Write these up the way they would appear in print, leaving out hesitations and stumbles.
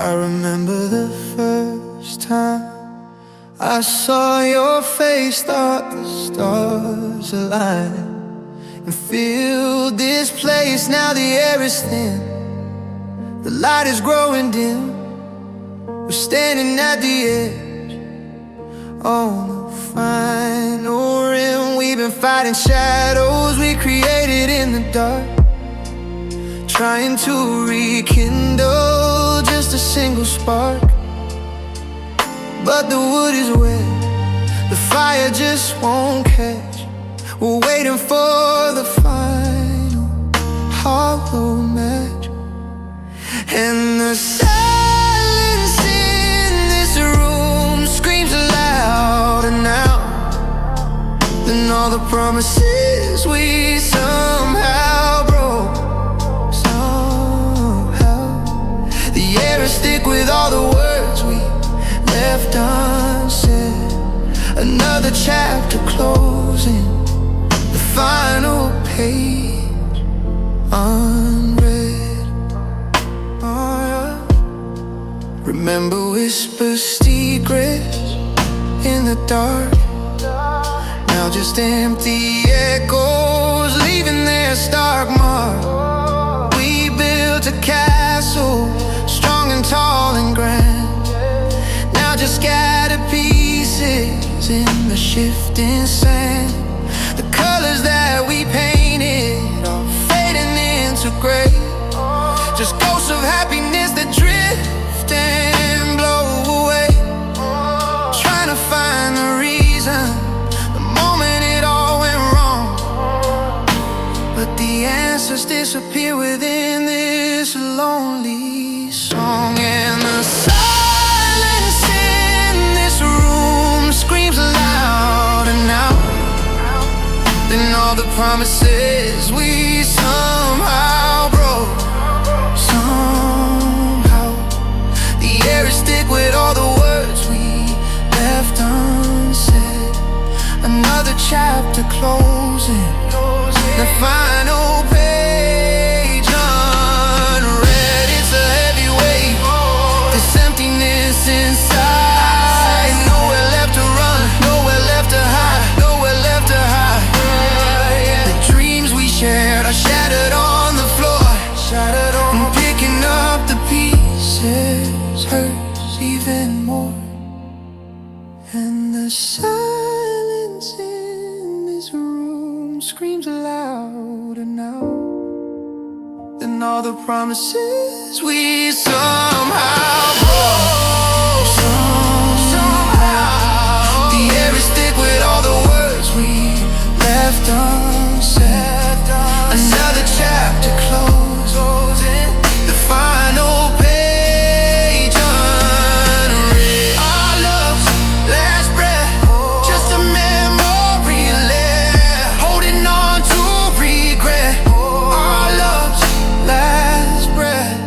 I remember the first time I saw your face, thought the stars aligned and filled this place. Now the air is thin, the light is growing dim. We're standing at the edge on the final rim. We've been fighting shadows we created in the dark, trying to rekindle just a single spark. But the wood is wet, the fire just won't catch. We're waiting for the final hollow match. And the silence in this room screams louder now than all the promises we somehow broke. The air is thick with all the words we left unsaid. Another chapter closing, the final page unread. Oh, yeah. Remember whisper secrets in the dark, now just empty echoes leaving their stark mark. We built a castle, strong and tall and grand, now just scattered pieces in the shifting sand. The colors that we painted are fading into gray, just ghosts of happiness that drift and blow away. Trying to find the reason, the moment it all went wrong, but the answers disappear within this lonely song. And the silence in this room screams louder now than all the promises we somehow broke. Somehow the air is thick with all the words we left unsaid. Another chapter closing, the final page unread. It's a heavy weight, this emptiness inside. Nowhere left to run, nowhere left to hide, nowhere left to hide. The dreams we shared are shattered on the floor, and picking up the pieces hurts even more. And the silence in this room screams louder now than all the promises we somehow broke. Somehow the air is thick with all the words we left unsaid. Another chapter closing, the final page unread. Our love's last breath, just a memory left, holding on to regret. Our love's last breath.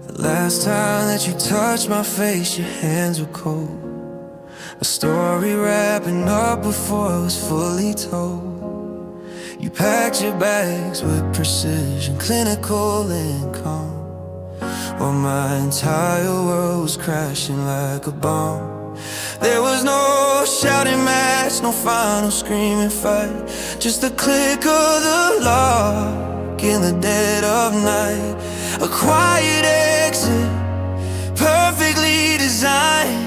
The last time that you touched my face, your hands were cold. A story wrapping up before it was fully told. You packed your bags with precision, clinical and calm, while my entire world was crashing like a bomb. There was no shouting match, no final screaming fight, just the click of the lock in the dead of night. A quiet exit, perfectly designed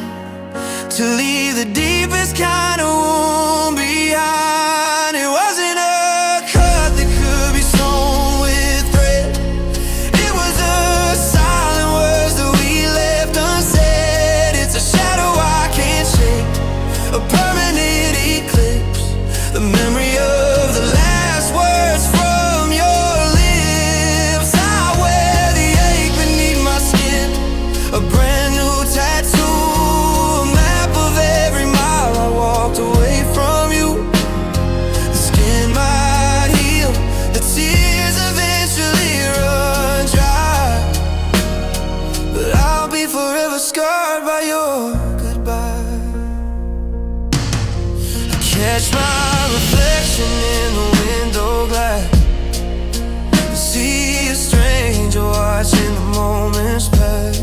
to leave the deepest kind of wound behind. It wasn't a cut that could be sewn with thread, it was the silent words that we left unsaid. It's a shadow I can't shake, a permanent eclipse, the memory of the last words from your lips. I wear the ache beneath my skin, a brand new tattoo reflection in the window glass. See a stranger watching the moments pass.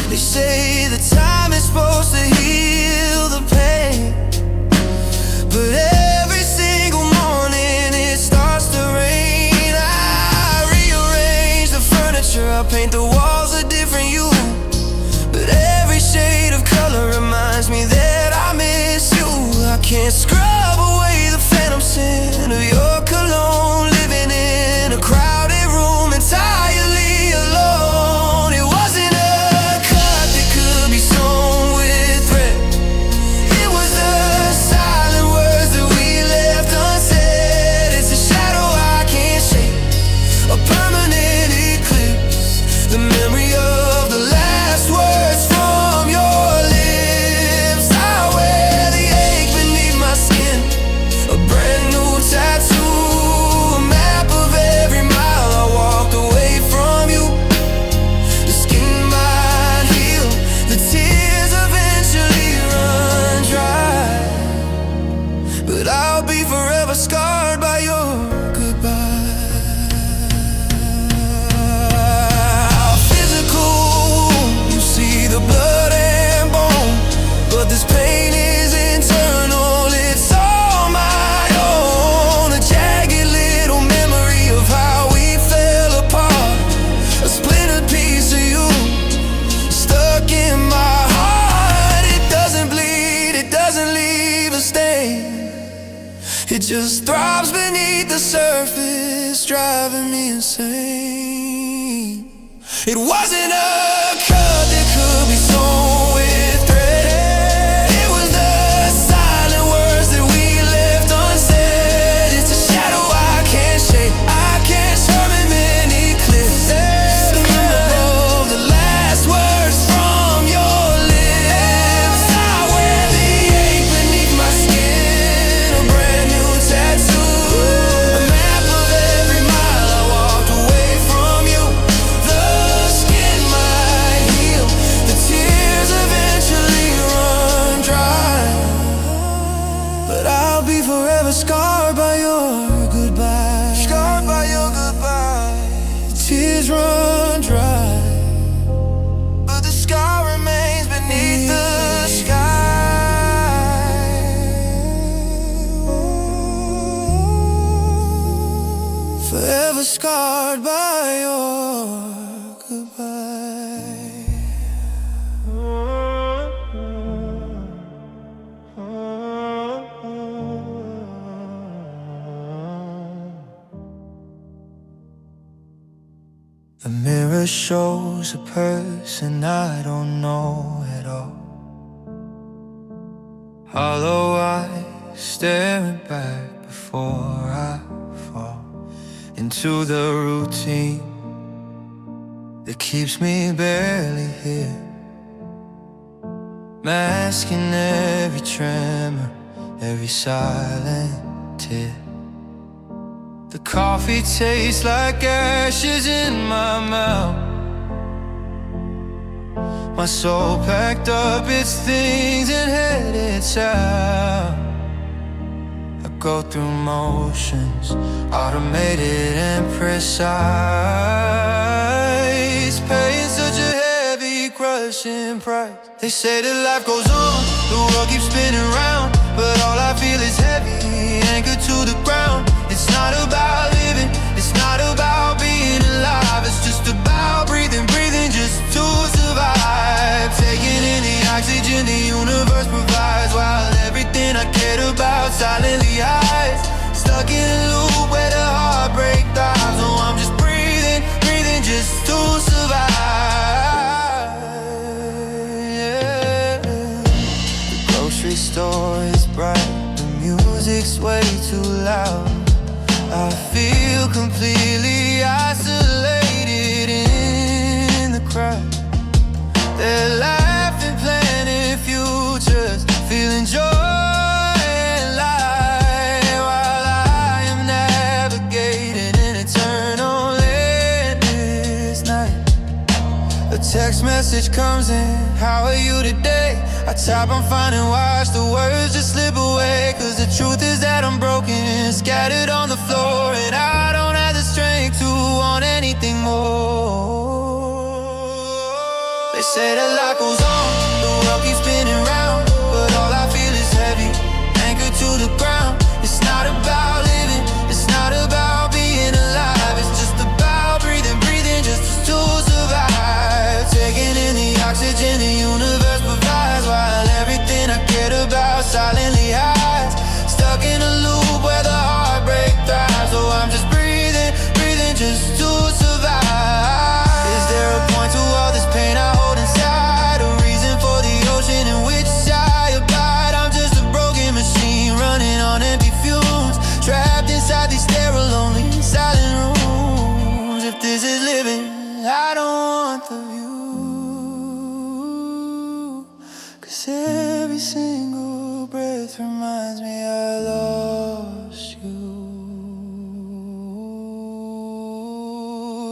They say that time is supposed to heal the pain, but every single morning it starts to rain. I rearrange the furniture, I paint the walls a different hue, but every shade of color reminds me that I miss you. I can't scrub away the phantom scent of your cologne, living in a crowded room entirely alone. It wasn't a cut that could be sewn with thread. It was the silent words that we left unsaid. It's a shadow I can't shake, a permanent eclipse, the memory of the last words from your lips. I wear the ache beneath my skin, a brand new tattoo, a map of every mile I walked away from you. The skin might heal, the tears eventually run dry, but I'll be forever scarred by your goodbye. Physical, you see the blood and bone, but this pain is internal, it's all my own. A jagged little memory of how we fell apart, a splintered piece of you stuck in my heart. It doesn't bleed, it doesn't leave a stain, it just throbs beneath the surface, driving me insane. It wasn't a cut that could be sewn with thread. It was the silent words that we left unsaid. It's a shadow I can't shake, I can't permanent eclipse, the memory of the last words from your lips. I wear the ache beneath my skin, a brand new tattoo, a map of every mile I walked away from you. The skin might heal, the tears eventually run dry, but I'll be forever scarred by your goodbye. Scarred by your goodbye. The tears run dry, but the scar remains beneath the sky. Forever scarred by your goodbye. The mirror shows a person I don't know at all. Hollow eyes staring back before I fall into the routine that keeps me barely here, masking every tremor, every silent tear. The coffee tastes like ashes in my mouth. My soul packed up its things and headed south. I go through motions, automated and precise, paying such a heavy, crushing price. They say that life goes on, the world keeps spinning round, but all I feel is heavy, anchored to the ground. It's not about living, it's not about being alive, it's just about breathing, breathing just to survive. Taking in the oxygen the universe provides, while everything I cared about silently hides. Stuck in a loop where the heartbreak dies. So I'm just breathing, breathing just to survive. Yeah. The grocery store is bright, the music's way too loud. I feel completely isolated in the crowd. They're laughing, planning futures, feeling joy and light, while I am navigating an eternal endless night. A text message comes in, how are you today? I tap on finding watch the words just slip away. Cause the truth is that I'm broken, scattered on the floor, and I don't have the strength to want anything more. They say that life goes on, the world keeps spinning round, but all I feel is heavy, anchored to the ground. It's not about living, it's not about being alive. It's just about breathing, breathing just to survive. Taking in the oxygen the universe provides, while everything I cared about silently hides. Stuck in a loop where the heartbreak thrives. So I'm just breathing, breathing just to survive. Is there a point to all this pain I hold inside? A reason for the ocean in which I abide? I'm just a broken machine running on empty fumes, trapped inside these sterile, lonely, silent rooms. If this is living, I don't want the view. Cause every single breath reminds me I lost you.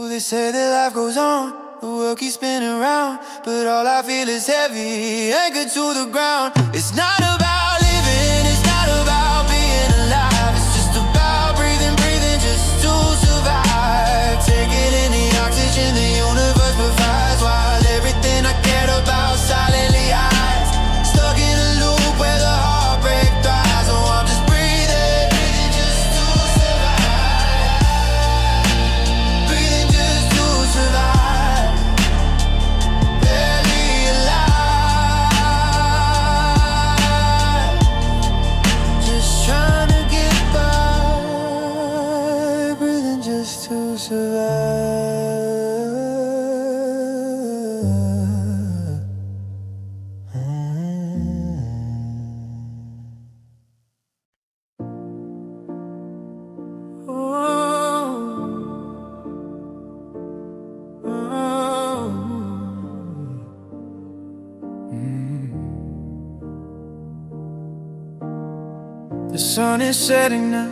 They say that life goes on, the world keeps spinning around, but all I feel is heavy, anchored to the ground. It's not about living, it's not about being alive. It's just about breathing, breathing just to survive. Taking in the oxygen the universe provides, while everything I cared about silently hides. Stuck in a loop where the heartbreak thrives. So I'm just breathing, breathing just to survive. Breathing just to survive. Barely alive. Just trying to get by. Breathing just to survive. The sun is setting now,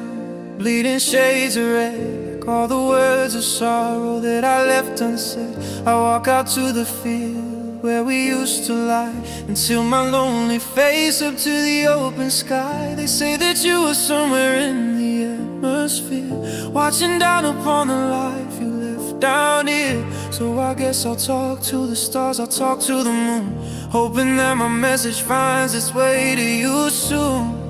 bleeding shades of red, like all the words of sorrow that I left unsaid. I walk out to the field where we used to lie, until my lonely face up to the open sky. They say that you were somewhere in the atmosphere, watching down upon the life you left down here. So I guess I'll talk to the stars, I'll talk to the moon, hoping that my message finds its way to you soon.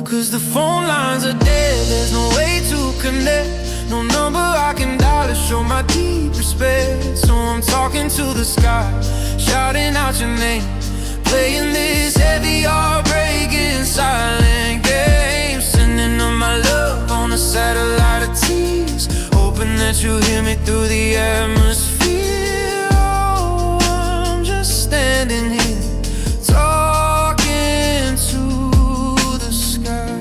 Cause the phone lines are dead, there's no way to connect, no number I can dial to show my deep respect. So I'm talking to the sky, shouting out your name, playing this heavy heartbreaking silent game, sending all my love on a satellite of tears, hoping that you hear me through the atmosphere. Oh, I'm just standing here talking to the sky.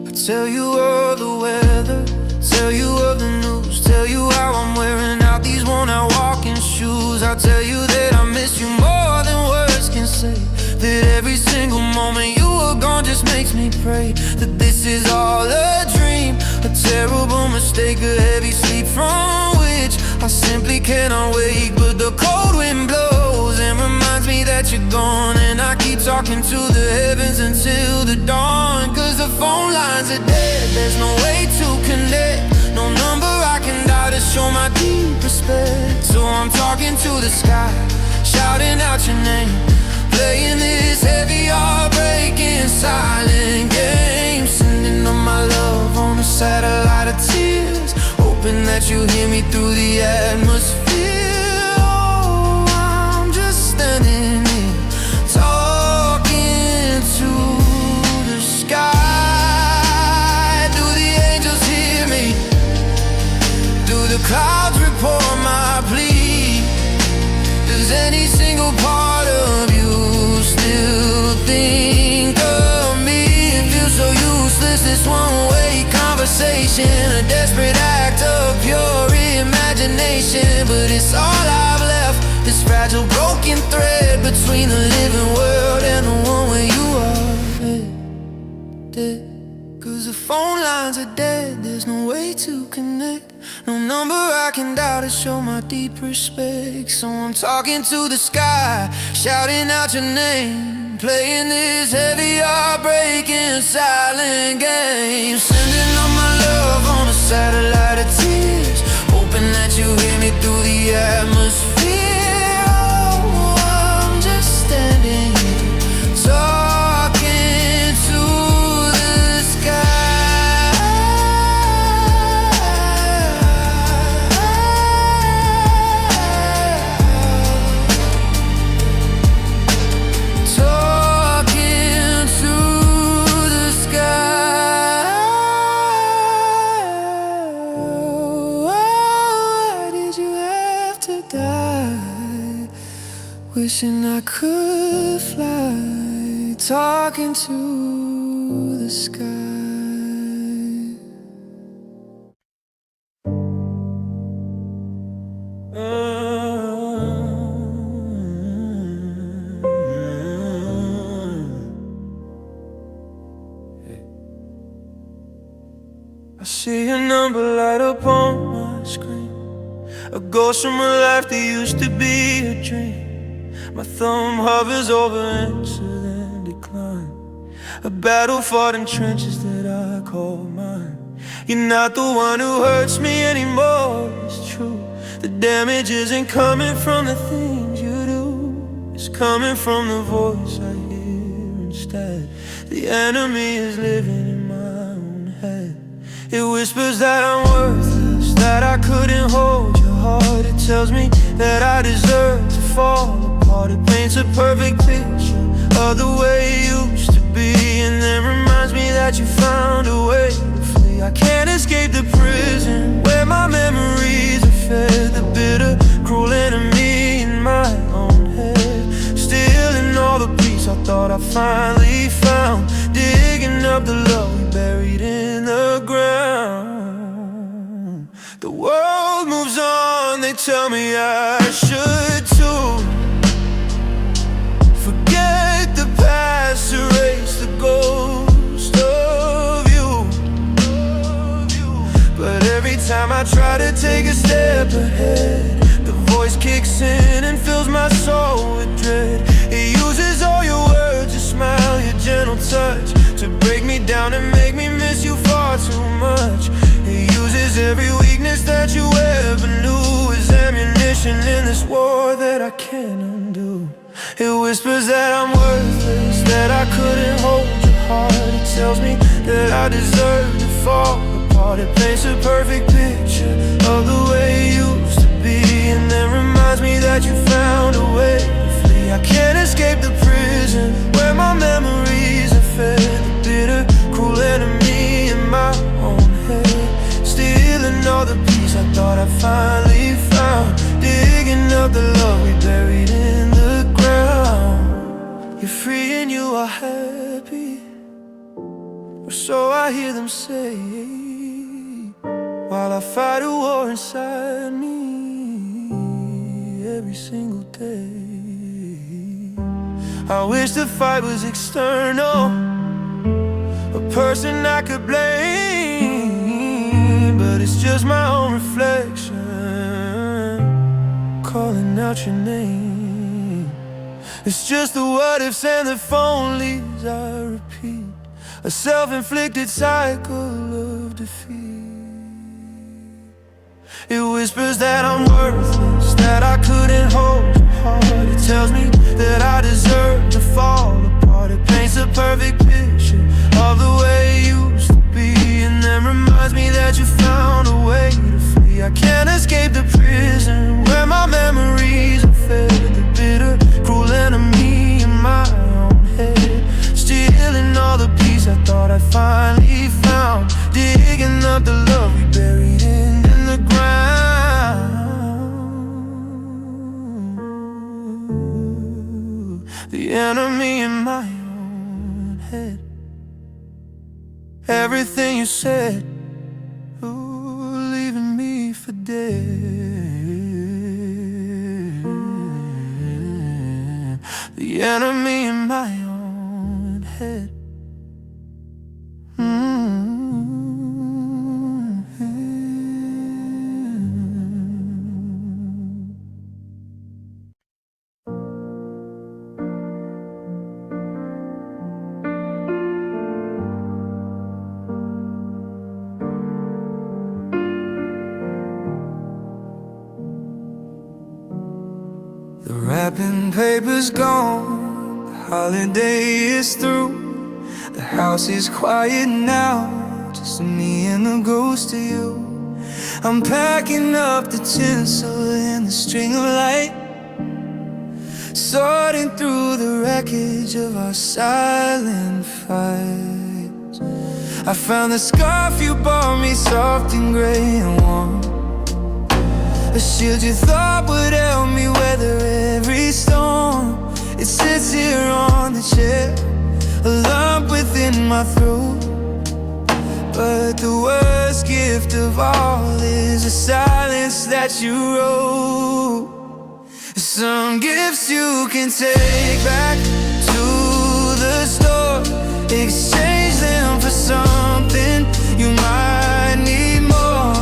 I tell you all the weather, tell you of the news, tell you how I'm wearing out these worn-out walking shoes. I'll tell you that I miss you more than words can say, that every single moment you were gone just makes me pray that this is all a dream, a terrible mistake, a heavy sleep from which I simply cannot wake. But the cold wind blows and reminds me that you're gone, and I keep talking to the heavens until the dawn. Cause the phone lines are dead, there's no way to connect, no number I can dial to show my deep respect. So I'm talking to the sky, shouting out your name, playing this heavy heartbreaking silent game, sending all my love on a satellite of tears, hoping that you hear me through the atmosphere. Oh, I'm just standing here talking to the sky. Do the angels hear me? Do the clouds report my plea? Does any single part of you still think of me? It feels so useless, this one-way conversation, a desperate act of pure imagination. But it's all I've left, this fragile broken thread between the living world and the one where you are dead. Cause the phone lines are dead, there's there's no way to connect. No number I can dial to show my deep respect. So I'm talking to the sky, shouting out your name, playing this heavy, heartbreaking, silent game. Sending all my love on a satellite of tears, hoping that you hear me through the atmosphere. Oh, I'm just standing here, talking to the sky, talking to the sky. Why did you have to die? Wishing I could fly, talking to the sky. I see your number light up on my screen, a ghost from a life that used to be a dream. My thumb hovers over answer then decline, a battle fought in trenches that I call mine. You're not the one who hurts me anymore, it's true. The damage isn't coming from the things you do, it's coming from the voice I hear instead. The enemy is living in my own head. It whispers that I'm worthless, that I couldn't hold your heart. It tells me that I deserve to fall apart. It paints a perfect picture of the way it used to be, and then reminds me that you found a way to flee. I can't escape the prison where my memories are fed, the bitter, cruel enemy in my own head. Stealing all the peace I thought I finally found, digging up the love we buried in the ground. The world moves on, they tell me I should too. Forget the past, erase the ghost of you. But every time I try to take a step ahead, the voice kicks in and fills my soul with dread. It uses all your words, your smile, your gentle touch, to break me down and make me miss you far too much. It uses every weakness that you ever knew as ammunition in this war that I can't undo. It whispers that I'm worthless, that I couldn't hold your heart. It tells me that I deserve to fall apart. It paints a perfect picture of the way it used to be, and then reminds me that you found a way to flee. I can't escape the prison where my memories are fed, the bitter, cruel enemy in my own head. Stealing all the peace I thought I finally found, digging up the love we buried in the ground. You're free and you are happy, or so I hear them say, while I fight a war inside me every single day. I wish the fight was external, a person I could blame, but it's just my own reflection calling out your name. It's just the what ifs and the if onlys I repeat, a self-inflicted cycle of defeat. It whispers that I'm worthless, that I couldn't hold your heart. It tells me that I deserve to fall apart. It paints a perfect picture of the way it used to be, and then reminds me that you found a way to flee. I can't escape the prison where my memories are fed, the bitter, cruel enemy in my own head. Stealing all the peace I thought I finally found, digging up the love we buried in the ground. The enemy in my own head. Everything you said, ooh, leaving me for dead. The enemy in my own head. wrapping paper's gone, the holiday is through. The house is quiet now, just me and the ghost of you. I'm packing up the tinsel and the string of light, sorting through the wreckage of our silent fights. I found the scarf you bought me, soft and gray and warm, a shield you thought would help me weather every storm. It sits here on the chair, a lump within my throat. But the worst gift of all is the silence that you wrote. Some gifts you can take back to the store, exchange them for something you might need more.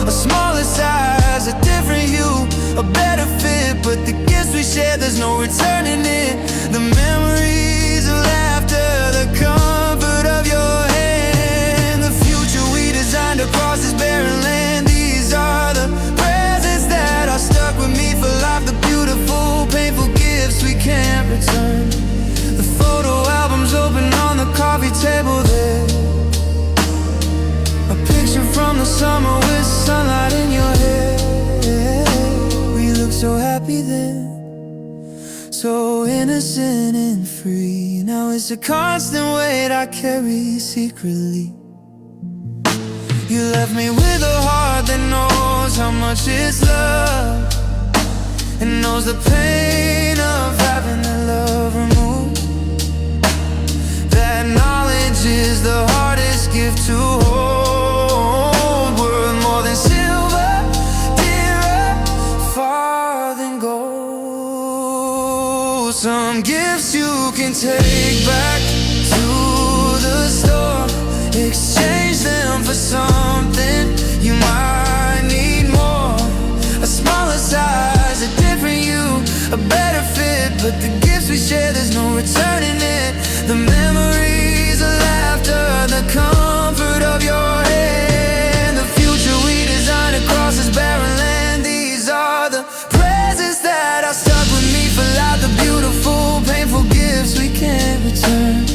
A smaller size, a different hue, a better fit, but the gifts we share, there's no returning it. The memories of laughter, the comfort of your hand, the future we designed across this barren land. These are the presents that are stuck with me for life, the beautiful, painful gifts we can't return. The photo albums open on the coffee table there, a picture from the summer with sunlight in your hair. We looked so happy then, so innocent and free. Now it's a constant weight I carry secretly. You left me with a heart that knows how much it's loved, and knows the pain of having that love removed. That knowledge is the hardest gift to hold, worth more than silver, dearer far than gold. Some gifts you can take back to the store, exchange them for something you might need more. A smaller size, a different you, a better fit, but the gifts we share, there's no returning it. The memories of laughter, the comfort of your hand, the future we designed across this barren land. These are the presents that are stuck with me for life, the beautiful, painful gifts we can't return.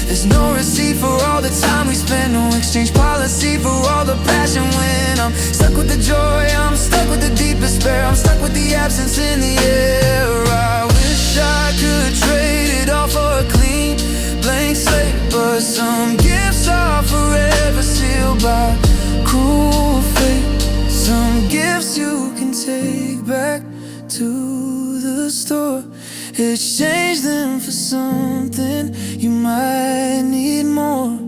There's no receipt for all the time we spent, no exchange policy for all the passion. When I'm stuck with the joy, I'm stuck with the deep despair, I'm stuck with the absence in the air. I wish I could trade it all for a clean blank slate, but some gifts are forever sealed by cruel fate. Some gifts you can take back to the store, exchange them for something you might need more.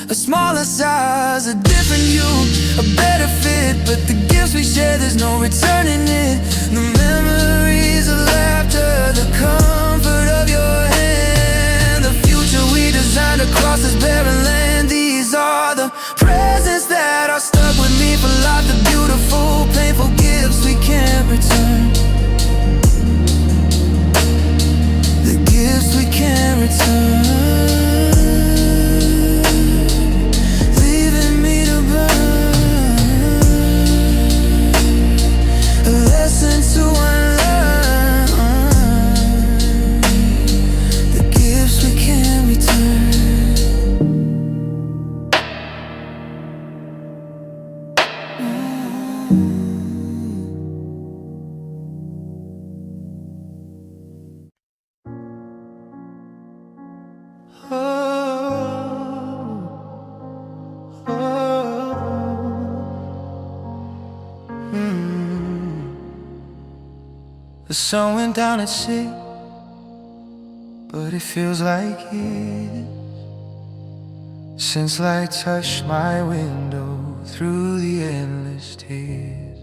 A smaller size, a different you, a better fit, but the gifts we share, there's no returning it. The memories of laughter, the comfort of your hand, the future we designed across this barren land. These are the presents that are stuck with me for life, the beautiful, painful gifts we can't return. The gifts we can't return, leaving me to burn. A lesson to unlearn, the gifts we can't return. The sun went down at 6, but it feels like years since light touched my window through the endless tears.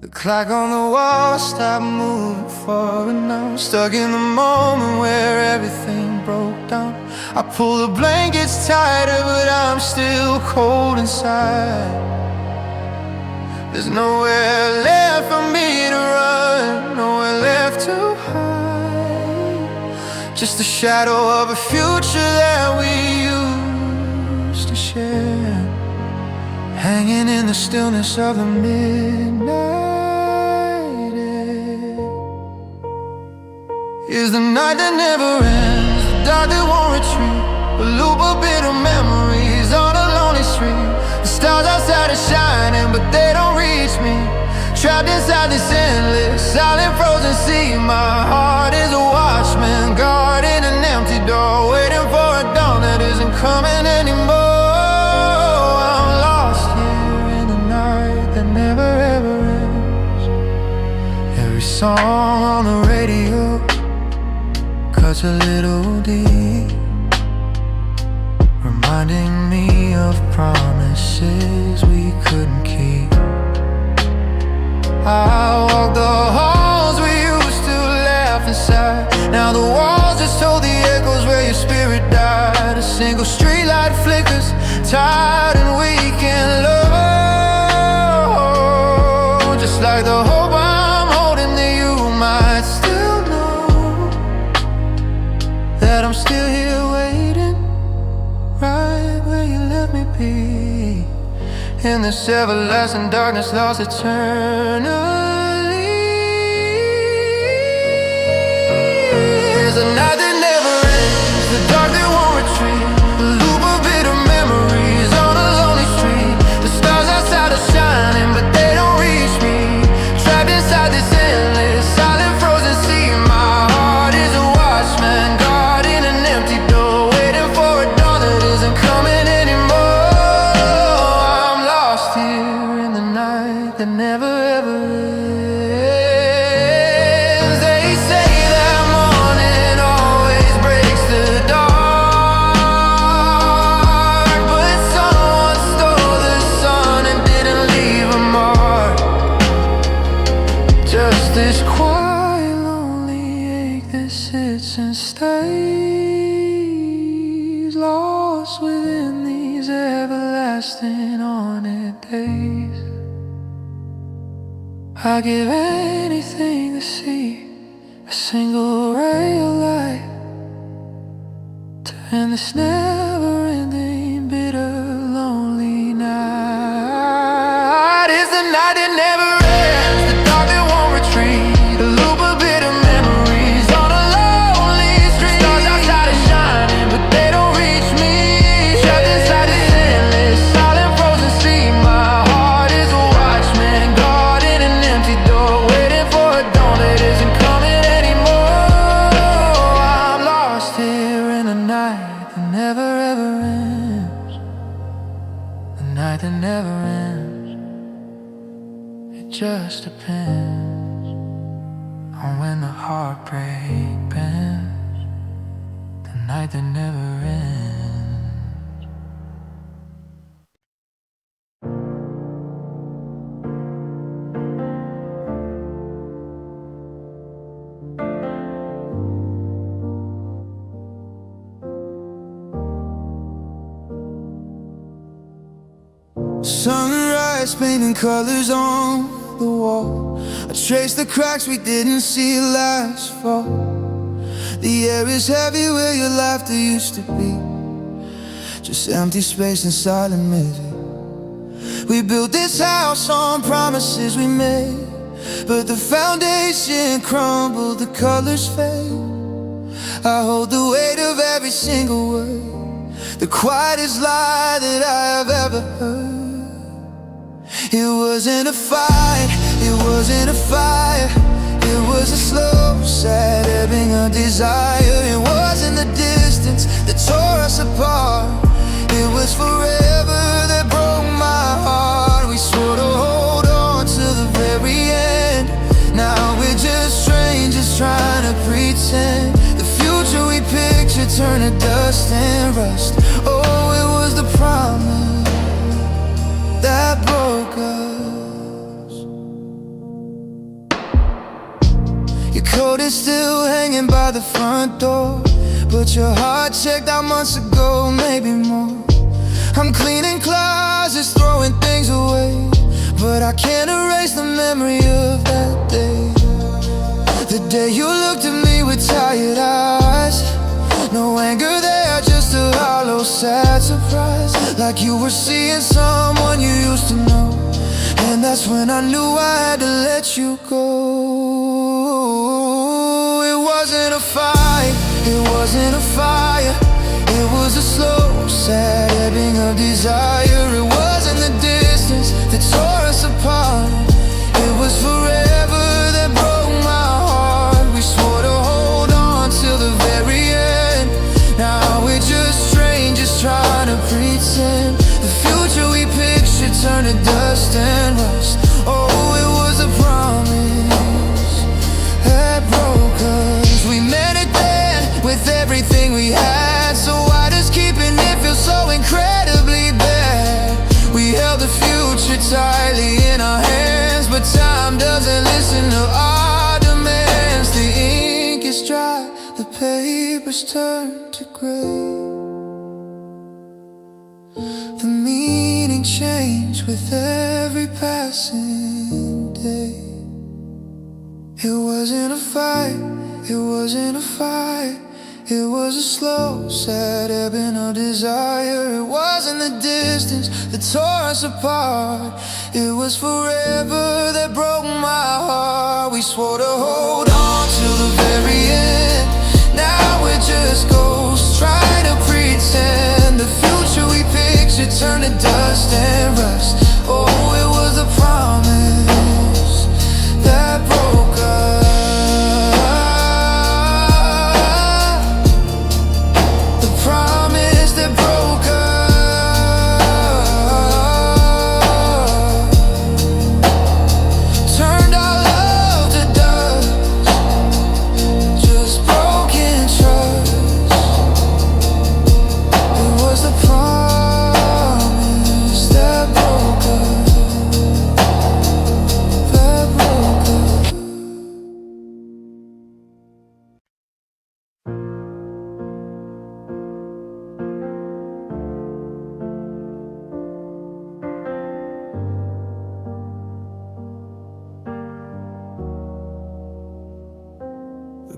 The clock on the wall stopped moving forward now, I'm stuck in the moment where everything broke down. I pull the blankets tighter, but I'm still cold inside. There's nowhere left for me to run, nowhere left to hide, just the shadow of a future that we used to share, hanging in the stillness of the midnight air. is the night that never ends, the dark that won't retreat, a loop of bitter memories on a lonely street. The stars outside are shining, but they don't reach me. Trapped inside this endless, silent, frozen sea. My heart is a watchman, guarding an empty door, waiting for a dawn that isn't coming anymore. I'm lost here in the night that never ever ends. Every song on the radio cuts a little deep, reminding me of promises we couldn't keep. I walk the halls we used to laugh inside. Now the walls just hold the echoes where your spirit died. A single streetlight flickers, tired and weak and low. Just like the hope I'm holding that you might still know that I'm still here waiting, right where you let me be. In this everlasting darkness, lost eternally. It's a night that never ends, the dark that won't retreat, a loop of bitter memories on a lonely street. The stars outside are shining, but they don't reach me. Trapped inside this endless, silent, frozen sea. My heart is a watchman, guarding an empty door, waiting for a dawn that isn't coming anymore. That never ever ends. They say that morning always breaks the dark, but someone stole the sun and didn't leave a mark. Just this quiet, lonely ache that sits and stays, lost within these everlasting haunted days. I'd give anything to see a single ray of light to end this never-ending, bitter, lonely night. It's the night that never ends, the dark that won't retreat, a loop of bitter memories on a lonely street. Stars outside are shining, but they don't reach me. Trapped inside this endless, silent, frozen sea. My heart is a watchman, guarding an empty door, waiting for a dawn that isn't coming anymore. I'm lost here in a night that never ever ends, the night that never ends. It just depends on when the heartbreak bends, the night that never ends. Sunrise painting colors on the wall. I trace the cracks we didn't see last fall. The air is heavy where your laughter used to be, just empty space and silent misery. We built this house on promises we made, but the foundation crumbled, the colors fade. I hold the weight of every single word, the quietest lie that I have ever heard. It wasn't a fight, it wasn't a fire, it was a slow, sad ebbing of desire. It wasn't the distance that tore us apart, it was forever that broke my heart. We swore to hold on to the very end. Now we're just strangers trying to pretend. The future we pictured turned to dust and rust. Oh, it was the promise that broke us. Your coat is still hanging by the front door, but your heart checked out months ago, maybe more. I'm cleaning closets, throwing things away, but I can't erase the memory of that day. The day you looked at me with tired eyes, no anger there, just a hollow, sad surprise. Like you were seeing someone you used to know, and that's when I knew I had to let you go. It wasn't a turned to dust and rust. Oh, it was a promise that broke us. We met it then with everything we had, so why does keeping it feel so incredibly bad? We held the future tightly in our hands, but time doesn't listen to our demands. The ink is dry, the papers turn to gray. The meaning changed with every passing day. It wasn't a fight, it wasn't a fight. It was a slow, sad ebbing of desire. It wasn't the distance that tore us apart. It was forever that broke my heart. We swore to hold on till the very end. Now we're just ghosts trying to pretend. The future we pictured turned to dust and rust. Oh, it was a promise that broke us.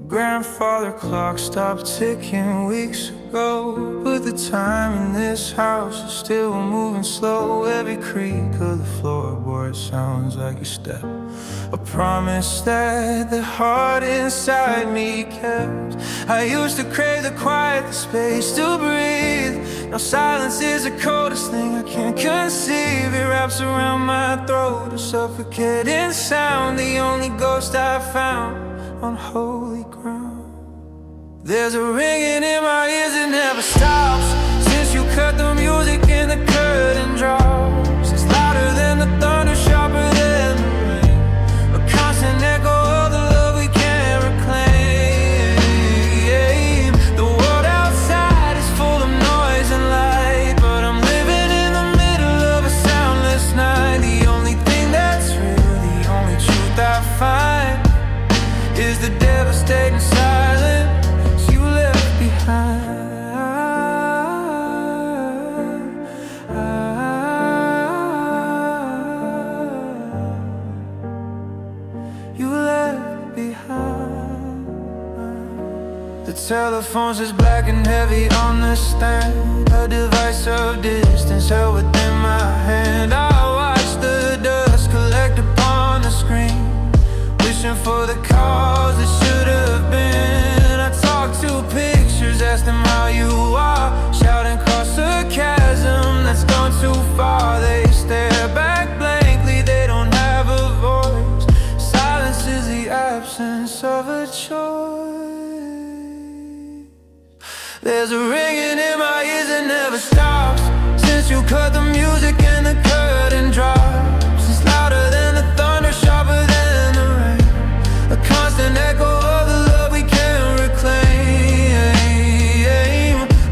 Grandfather clock stopped ticking weeks ago, but the time in this house is still moving slow. Every creak of the floorboard sounds like a step, a promise that the heart inside me kept. I used to crave the quiet, the space to breathe. Now silence is the coldest thing I can't conceive. It wraps around my throat, a suffocating sound, the only ghost I found on holy ground. There's a ringing in my ears that never stops. Since you cut the music and the curtain drops, it's louder than the thunder, sharper than the rain, a constant echo of the love we can't reclaim. The world outside is full of noise and light, but I'm living in the middle of a soundless night. The only thing that's real, the only truth I find, is the devastating silence you left behind. You left behind. The telephone's just black and heavy on the stand, a device of distance held within my hand. I watch the dust collect upon the screen, wishing for the cause that should have been. I talk to pictures, ask them how you are, shouting across a chasm that's gone too far. They stare back blankly, they don't have a voice. Silence is the absence of a choice. There's a ringing in my ears that never stops. Since you cut the music and the curtain drops, it's louder than the thunder, sharper than the rain, a constant echo of the love we can't reclaim.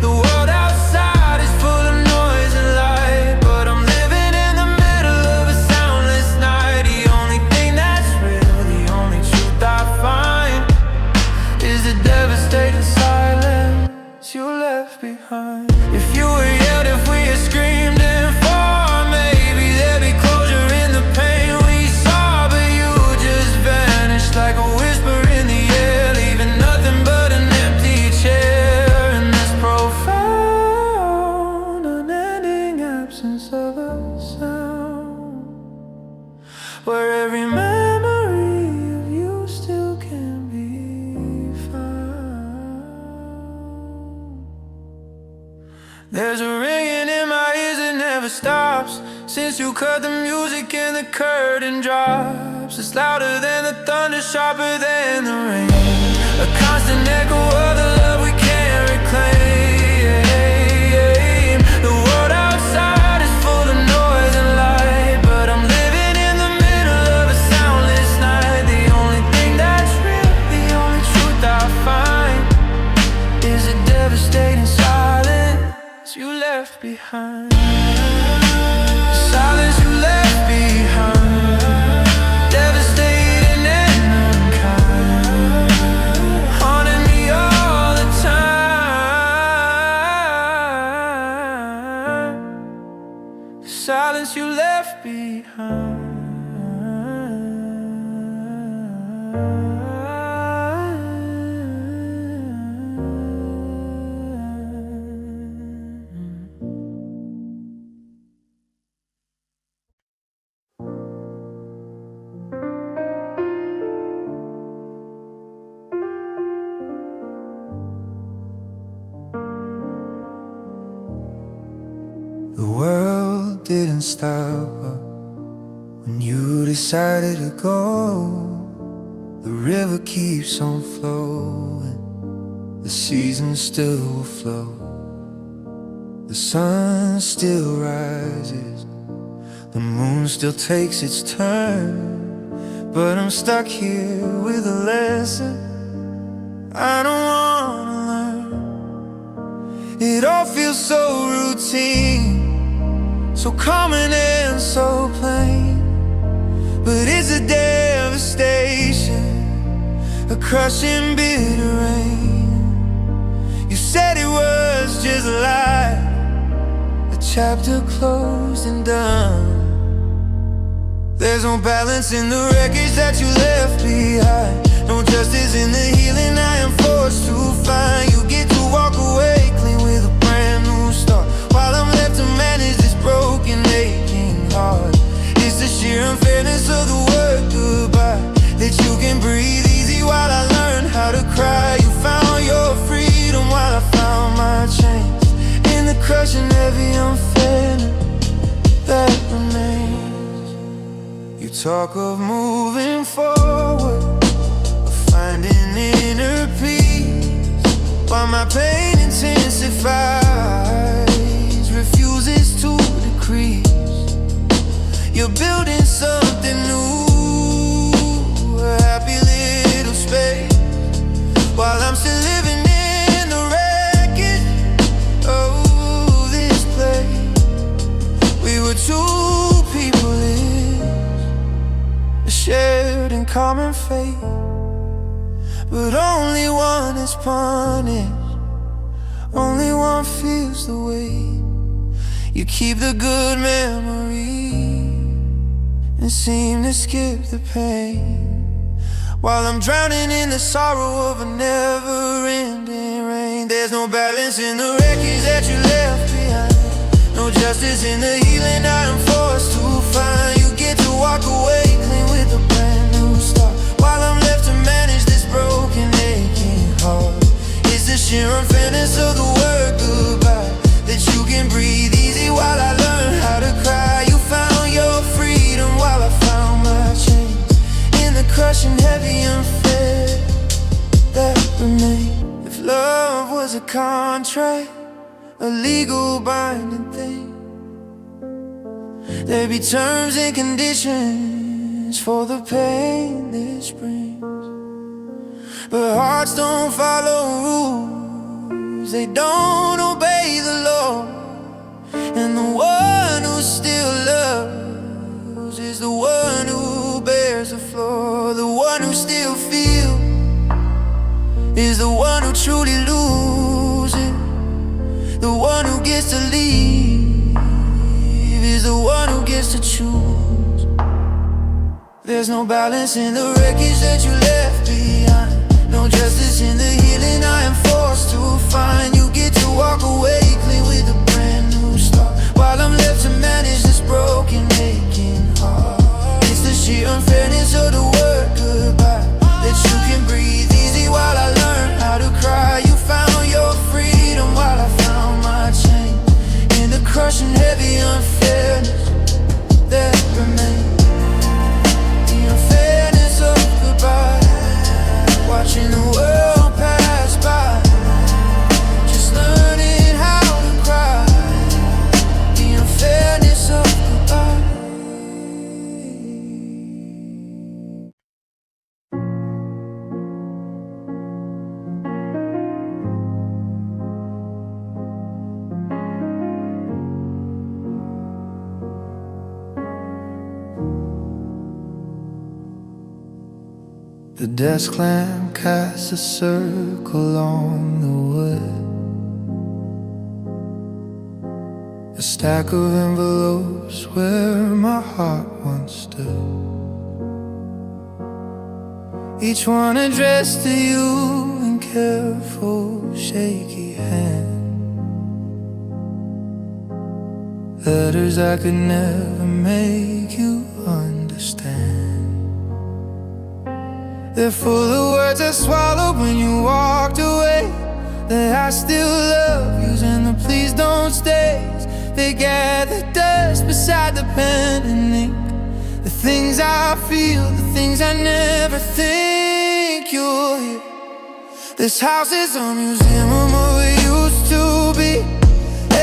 The world outside is full of noise and light, but I'm living in the middle of a soundless night. The only thing that's real, the only truth I find, is the devastating silence you left behind. If you were yelled, if we had screamed and fought, maybe there'd be closure in the pain we saw. But you just vanished like a whisper in the air, leaving nothing but an empty chair in this profound, unending absence of a sound, where every memory of you still can be found. There's a ringing in my ears that never stops. Since you cut the music and the curtain drops, it's louder than the thunder, sharper than the rain, a constant echo of the love we can't reclaim. The world outside is full of noise and light, behind. The world didn't stop when you decided to go. The river keeps on flowing, the seasons still will flow. The sun still rises, the moon still takes its turn. But I'm stuck here with a lesson I don't wanna learn. It all feels so routine, so common and so plain. But it's a devastation, a crushing bitter rain. You said it was just a lie, a chapter closed and done. There's no balance in the wreckage that you left behind, no justice in the healing I am forced to find. You get to walk away clean with a brand new start, while I'm left to manage this broken, aching heart. It's the sheer unfairness of the word goodbye, that you can breathe easy while I learn how to cry. You found your freedom while I found my chains, in the crushing heavy unfairness that remains. You talk of moving forward, of finding inner peace, while my pain intensifies, refuses to decrease. You're building something new, a happy little space, while I'm still living in the wreckage of this place. We were two people in a shared and common fate, but only one is punished, only one feels the weight. You keep the good memories and seem to skip the pain, while I'm drowning in the sorrow of a never-ending rain. There's no balance in the wreckage that you left behind, no justice in the healing I am forced to find. You get to walk away clean with a brand new start, while I'm left to manage this broken, aching heart. It's the sheer unfairness of the word goodbye, that you can breathe easy while I learn how to cry. You found your freedom while I found my chains, in the crushing heavy unfair that remains. If love was a contract, a legal binding thing, there'd be terms and conditions for the pain this brings. But hearts don't follow rules, they don't obey the law, and the one who still loves is the one who bears the flaw. The one who still feels is the one who truly loses. The one who gets to leave is the one who gets to choose. There's no balance in the wreckage that you left behind, no justice in the healing I am forced to find. You get to walk away clean with a brand new start, while I'm left to manage this broken, aching heart. It's the sheer unfairness of the word goodbye, that you can breathe easy while I learn how to cry. You found your freedom while I found my chain, in the crushing heavy unfairness that remains. The unfairness of goodbye, watching the world pass by, just learning how to cry. The unfairness of goodbye. The desk lamp casts a circle on the wood, a stack of envelopes where my heart once stood, each one addressed to you in careful, shaky hand. Letters I could never make you understand. They're full of words I swallowed when you walked away, that I still love using the please don't stays. They gather dust beside the pen and ink. The things I feel, the things I never think you'll hear. This house is a museum of what we used to be.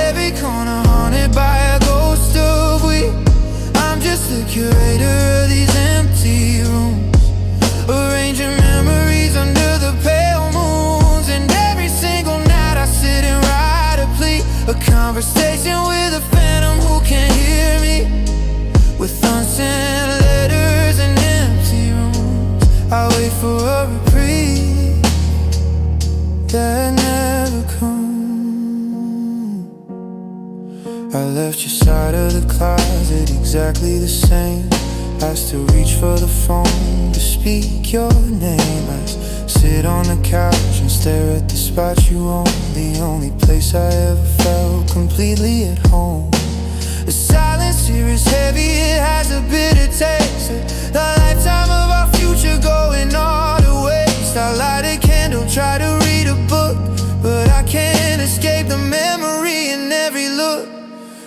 Every corner haunted by a ghost of we. I'm just the curator of these empty rooms, arranging memories under the pale moons. And every single night I sit and write a plea, a conversation with a phantom who can't hear me. With unsent letters and empty rooms, I wait for a reprieve that never comes. I left your side of the closet exactly the same. Asked to reach for the phone to speak your name. I sit on the couch and stare at the spot you own, the only place I ever felt completely at home. The silence here is heavy, it has a bitter taste. The lifetime of our future going all to waste. I light a candle, try to read a book, but I can't escape the memory in every look,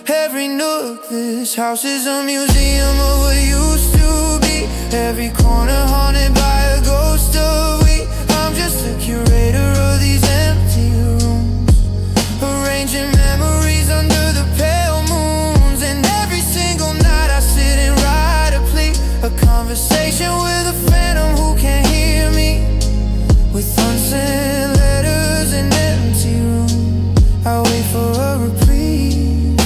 every nook. This house is a museum of what used to be. Every corner haunted by a ghost of we. I'm just the curator of these empty rooms, arranging memories under the pale moons. And every single night I sit and write a plea, a conversation with a phantom who can't hear me. With unsent letters and empty rooms, I wait for a reprieve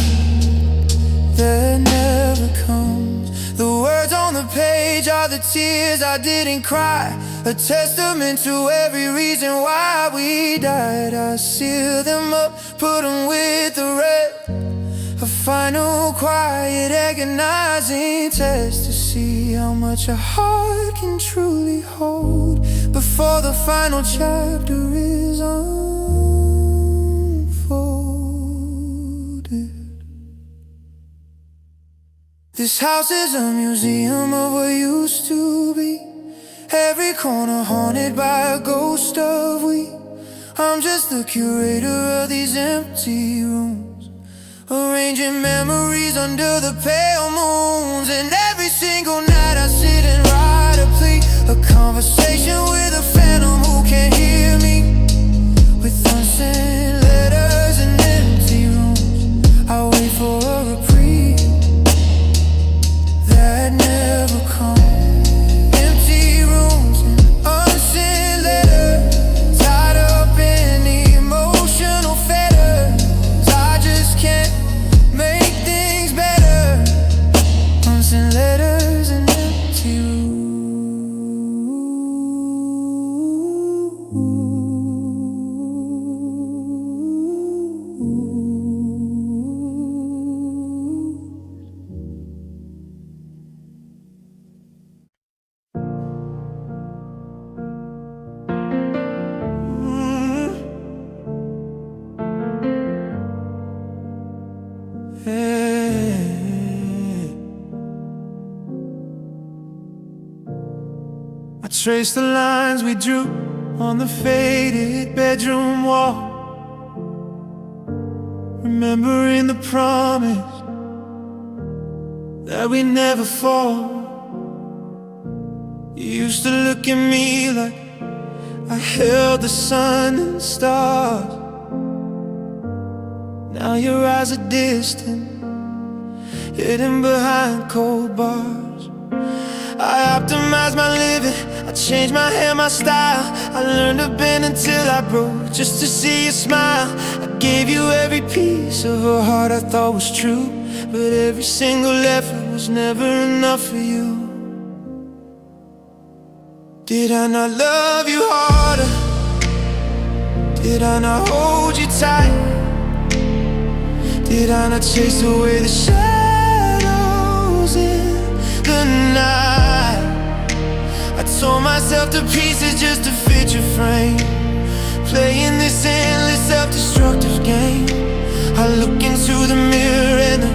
that never comes. The words on the page are the tears I didn't cry, a testament to every reason why we died. I seal them up, put them with the red, a final quiet agonizing test to see how much a heart can truly hold before the final chapter is unfolded. This house is a museum of what used to be. Every corner haunted by a ghost of we. I'm just the curator of these empty rooms, arranging memories under the pale moons. And every single night I sit and write a plea, a conversation with a phantom who can't hear me. With unsent letters and empty rooms, I wait for a reprieve that never comes. Empty rooms and unsent letters, tied up in emotional fetters. I just can't make things better. Unsent letters and empty rooms. I trace the lines we drew on the faded bedroom wall, remembering the promise that we never fall. You used to look at me like I held the sun and stars. Now your eyes are distant, hidden behind cold bars. I optimized my living, I changed my hair, my style. I learned to bend until I broke, just to see you smile. I gave you every piece of a heart I thought was true, but every single effort was never enough for you. Did I not love you harder? Did I not hold you tight? Did I not chase away the shadows in the night? I tore myself to pieces just to fit your frame, playing this endless self-destructive game. I look into the mirror and the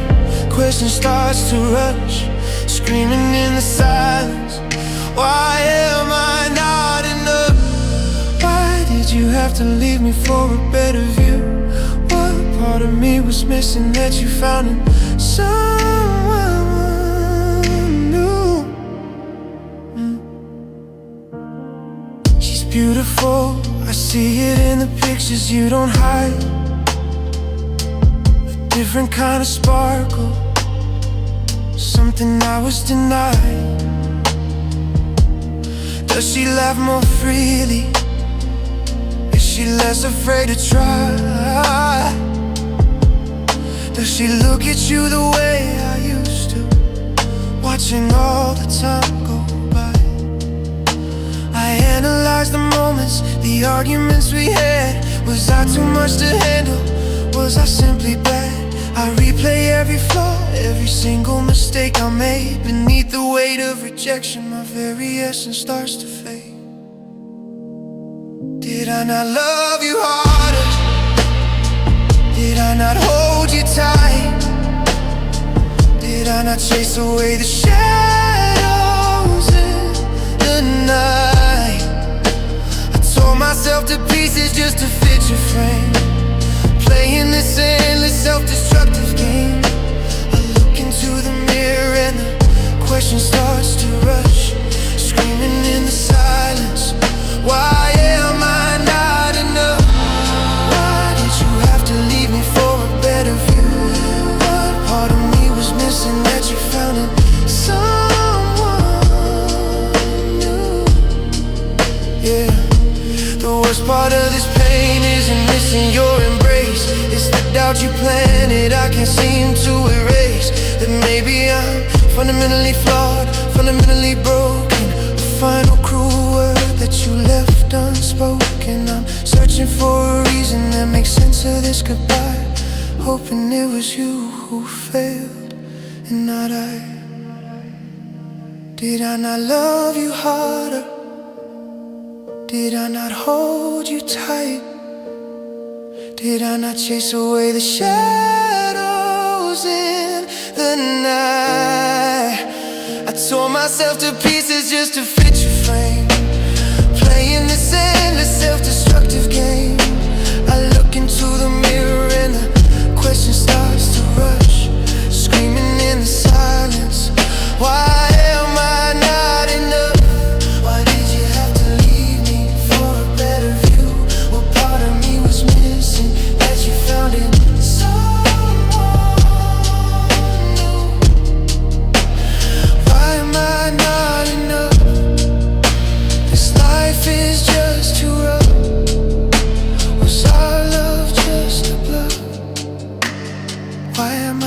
question starts to rush, screaming in the silence, why am I not enough? Why did you have to leave me for a better view? What part of me was missing that you found in someone new? She's beautiful, I see it in the pictures you don't hide. A different kind of sparkle, something I was denied. Does she laugh more freely? Is she less afraid to try? Does she look at you the way I used to, watching all the time go by? I analyze the moments, the arguments we had. Was I too much to handle? Was I simply bad? I replay every flaw, every single mistake I made. Beneath the weight of rejection, my very essence starts to fade. Did I not love you harder? Did I not hold you tight? Did I not chase away the shadows in the night? I tore myself to pieces just to fit your frame, playing this endless self-destructive game. I look into the mirror and the question starts to rush, screaming in the silence, why am I not enough? Why did you have to leave me for a better view? What part of me was missing that you found in someone new? Yeah, the worst part of this pain isn't missing your embrace. It's the doubt you planted I can't seem to erase. That maybe I'm fundamentally flawed, fundamentally broken. A final cruel word that you left unspoken. I'm searching for a reason that makes sense of this goodbye, hoping it was you who failed and not I. Did I not love you harder? Did I not hold you tight? Did I not chase away the shadows in the night? I tore myself to pieces just to fit your frame, playing this endless self-destructive game. I look into the mirror and the question starts to rush, screaming in the silence, why am I not enough? Why did you have to leave me for a better view? What part of me was missing that you found in someone new? Why am I not enough? This life is just too rough. Was our love just a bluff? Why am I